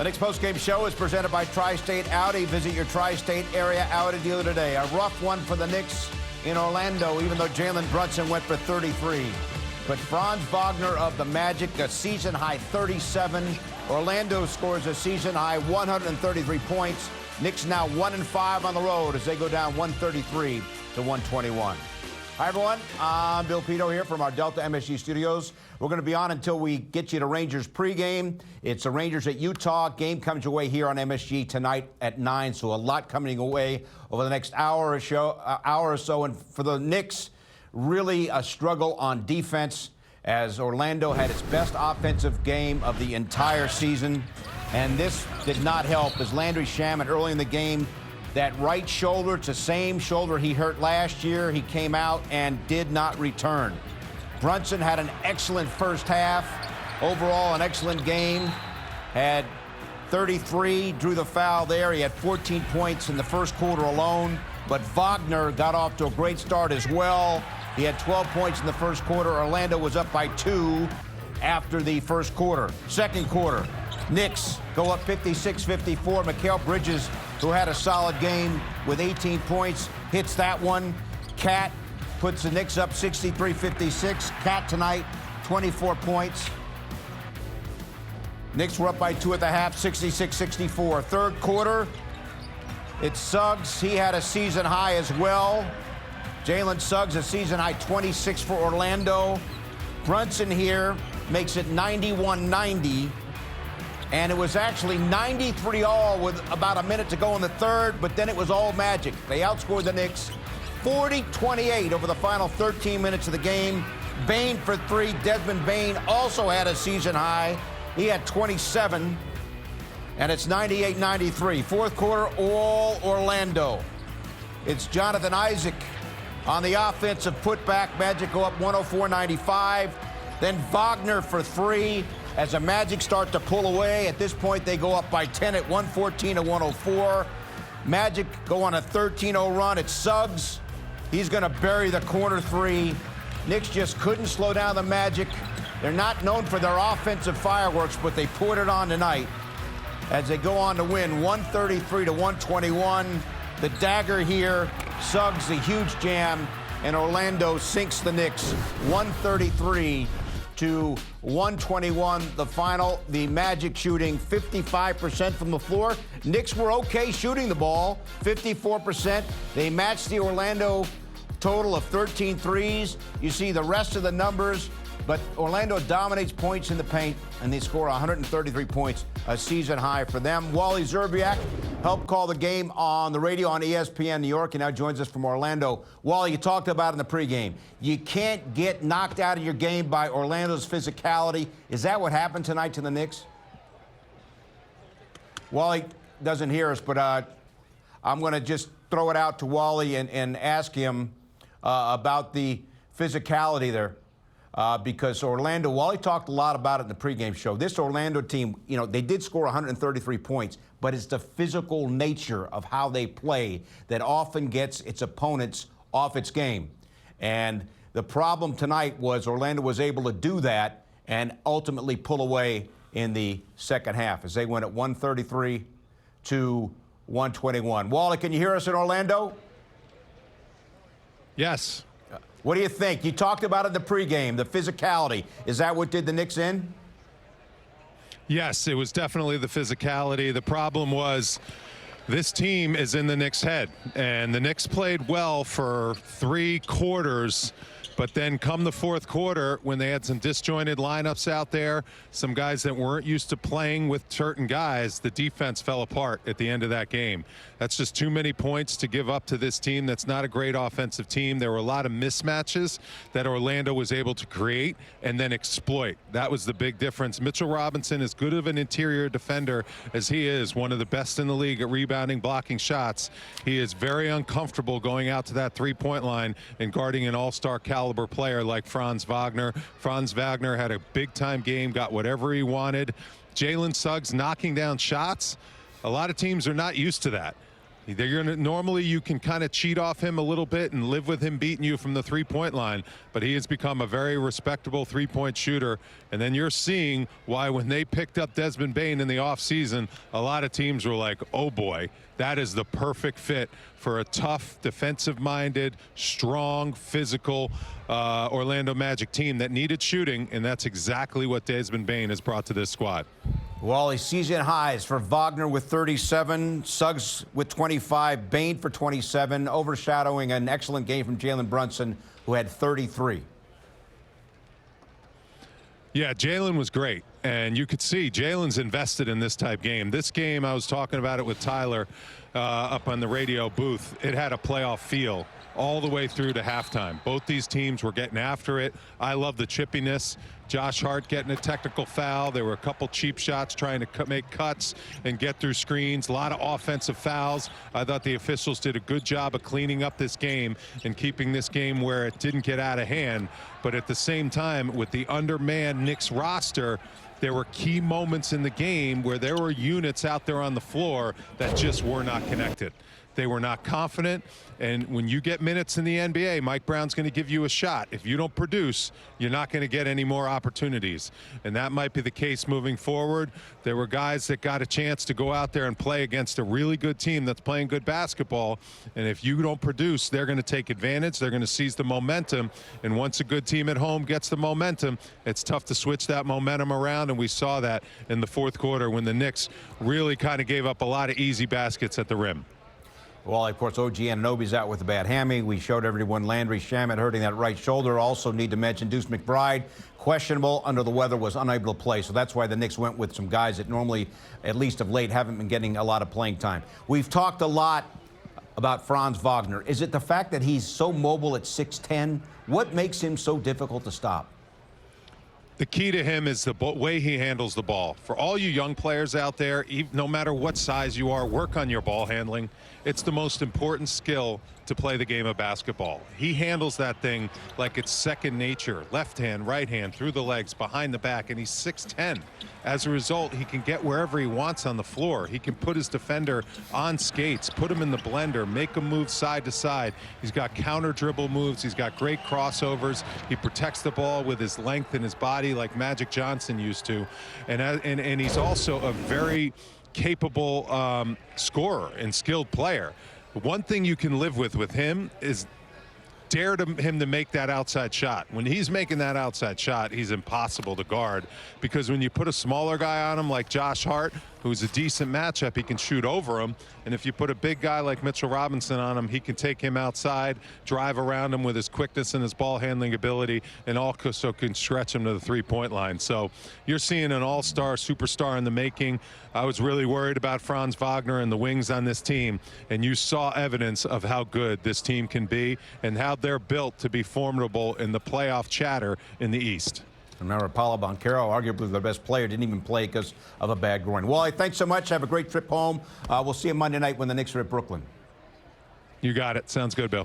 The Knicks postgame show is presented by Tri-State Audi. Visit your Tri-State area Audi dealer today. A rough one for the Knicks in Orlando, even though Jalen Brunson went for 33. But Franz Wagner of the Magic, a season-high 37. Orlando scores a season-high 133 points. Knicks now 1-5 on the road as they go down 133 to 121. Hi, everyone. I'm Bill Pito here from our Delta MSG studios. We're going to be on until we get you to Rangers pregame. It's the Rangers at Utah. Game comes your way here on MSG tonight at 9, so a lot coming away over the next hour or so. And for the Knicks, really a struggle on defense as Orlando had its best offensive game of the entire season. And this did not help as Landry Shamet early in the game, that right shoulder, it's the same shoulder he hurt last year. He came out and did not return. Brunson had an excellent first half. Overall, an excellent game. Had 33, drew the foul there. He had 14 points in the first quarter alone. But Wagner got off to a great start as well. He had 12 points in the first quarter. Orlando was up by 2 after the first quarter. Second quarter, Knicks go up 56-54. Mikal Bridges, who had a solid game with 18 points, hits that one. Cat puts the Knicks up 63-56. Cat tonight, 24 points. Knicks were up by 2 at the half, 66-64. Third quarter, it's Suggs. He had a season high as well. Jalen Suggs, a season high 26 for Orlando. Brunson here makes it 91-90. And it was actually 93-all with about a minute to go in the third, but then it was all Magic. They outscored the Knicks 40-28 over the final 13 minutes of the game. Bane for 3. Desmond Bane also had a season high. He had 27, and it's 98-93. Fourth quarter, all Orlando. It's Jonathan Isaac on the offensive putback. Magic go up 104-95. Then Wagner for 3. As the Magic start to pull away, at this point they go up by 10 at 114-104. Magic go on a 13-0 run. It's Suggs. He's going to bury the corner 3. Knicks just couldn't slow down the Magic. They're not known for their offensive fireworks, but they put it on tonight as they go on to win 133-121. The dagger here, Suggs, the huge jam, and Orlando sinks the Knicks 133 to 121, the final. The Magic shooting 55% from the floor. Knicks were okay shooting the ball, 54%. They matched the Orlando total of 13 threes. You see the rest of the numbers, but Orlando dominates points in the paint, and they score 133 points, a season high for them. Wally Szczerbiak helped call the game on the radio on ESPN New York, and now joins us from Orlando. Wally, you talked about in the pregame. You can't get knocked out of your game by Orlando's physicality. Is that what happened tonight to the Knicks? Wally doesn't hear us, but I'm going to just throw it out to Wally and ask him about the physicality there. Because Orlando, Wally talked a lot about it in the pregame show. This Orlando team, you know, they did score 133 points, but it's the physical nature of how they play that often gets its opponents off its game. And the problem tonight was Orlando was able to do that and ultimately pull away in the second half as they went at 133 to 121. Wally, can you hear us in Orlando? Yes. What do you think? You talked about it in the pregame, the physicality. Is that what did the Knicks in? Yes, it was definitely the physicality. The problem was this team is in the Knicks' head, and the Knicks played well for 3 quarters. But then come the fourth quarter, when they had some disjointed lineups out there, some guys that weren't used to playing with certain guys, the defense fell apart at the end of that game. That's just too many points to give up to this team. That's not a great offensive team. There were a lot of mismatches that Orlando was able to create and then exploit. That was the big difference. Mitchell Robinson, as good of an interior defender as he is, one of the best in the league at rebounding, blocking shots, he is very uncomfortable going out to that three-point line and guarding an all-star caliber player like Franz Wagner. Franz Wagner had a big-time game, got whatever he wanted. Jalen Suggs knocking down shots. A lot of teams are not used to that. Normally you can kind of cheat off him a little bit and live with him beating you from the three-point line, but he has become a very respectable three-point shooter. And then you're seeing why when they picked up Desmond Bane in the offseason, a lot of teams were like, oh boy, that is the perfect fit for a tough, defensive-minded, strong, physical Orlando Magic team that needed shooting, and that's exactly what Desmond Bane has brought to this squad. Wally, season highs for Wagner with 37, Suggs with 25, Bane for 27, overshadowing an excellent game from Jalen Brunson, who had 33. Yeah, Jalen was great, and you could see Jalen's invested in this type game. This game, I was talking about it with Tyler up on the radio booth. It had a playoff feel all the way through to halftime. Both these teams were getting after it. I love the chippiness. Josh Hart getting a technical foul. There were a couple cheap shots trying to make cuts and get through screens. A lot of offensive fouls. I thought the officials did a good job of cleaning up this game and keeping this game where it didn't get out of hand. But at the same time, with the undermanned Knicks roster, there were key moments in the game where there were units out there on the floor that just were not connected. They were not confident, and when you get minutes in the NBA, Mike Brown's going to give you a shot. If you don't produce, you're not going to get any more opportunities, and that might be the case moving forward. There were guys that got a chance to go out there and play against a really good team that's playing good basketball, and if you don't produce, they're going to take advantage. They're going to seize the momentum, and once a good team at home gets the momentum, it's tough to switch that momentum around, and we saw that in the fourth quarter when the Knicks really kind of gave up a lot of easy baskets at the rim. Well, of course, OG Anunoby's out with a bad hammy. We showed everyone Landry Shamet hurting that right shoulder. Also need to mention Deuce McBride, questionable, under the weather, was unable to play. So that's why the Knicks went with some guys that normally, at least of late, haven't been getting a lot of playing time. We've talked a lot about Franz Wagner. Is it the fact that he's so mobile at 6'10"? What makes him so difficult to stop? The key to him is the way he handles the ball. For all you young players out there, no matter what size you are, work on your ball handling. It's the most important skill to play the game of basketball. He handles that thing like it's second nature. Left hand, right hand, through the legs, behind the back, and he's 6'10". As a result, he can get wherever he wants on the floor. He can put his defender on skates, put him in the blender, make him move side to side. He's got counter dribble moves. He's got great crossovers. He protects the ball with his length and his body like Magic Johnson used to. And he's also a very capable scorer and skilled player. One thing you can live with him is dare him to make that outside shot. When he's making that outside shot, he's impossible to guard, because when you put a smaller guy on him like Josh Hart, who's a decent matchup, he can shoot over him. And if you put a big guy like Mitchell Robinson on him, he can take him outside, drive around him with his quickness and his ball handling ability, and also can stretch him to the three-point line. So you're seeing an all-star, superstar in the making. I was really worried about Franz Wagner and the wings on this team, and you saw evidence of how good this team can be and how they're built to be formidable in the playoff chatter in the East. Remember, Paolo Banchero, arguably their best player, didn't even play because of a bad groin. Wally, thanks so much. Have a great trip home. We'll see you Monday night when the Knicks are at Brooklyn. You got it. Sounds good, Bill.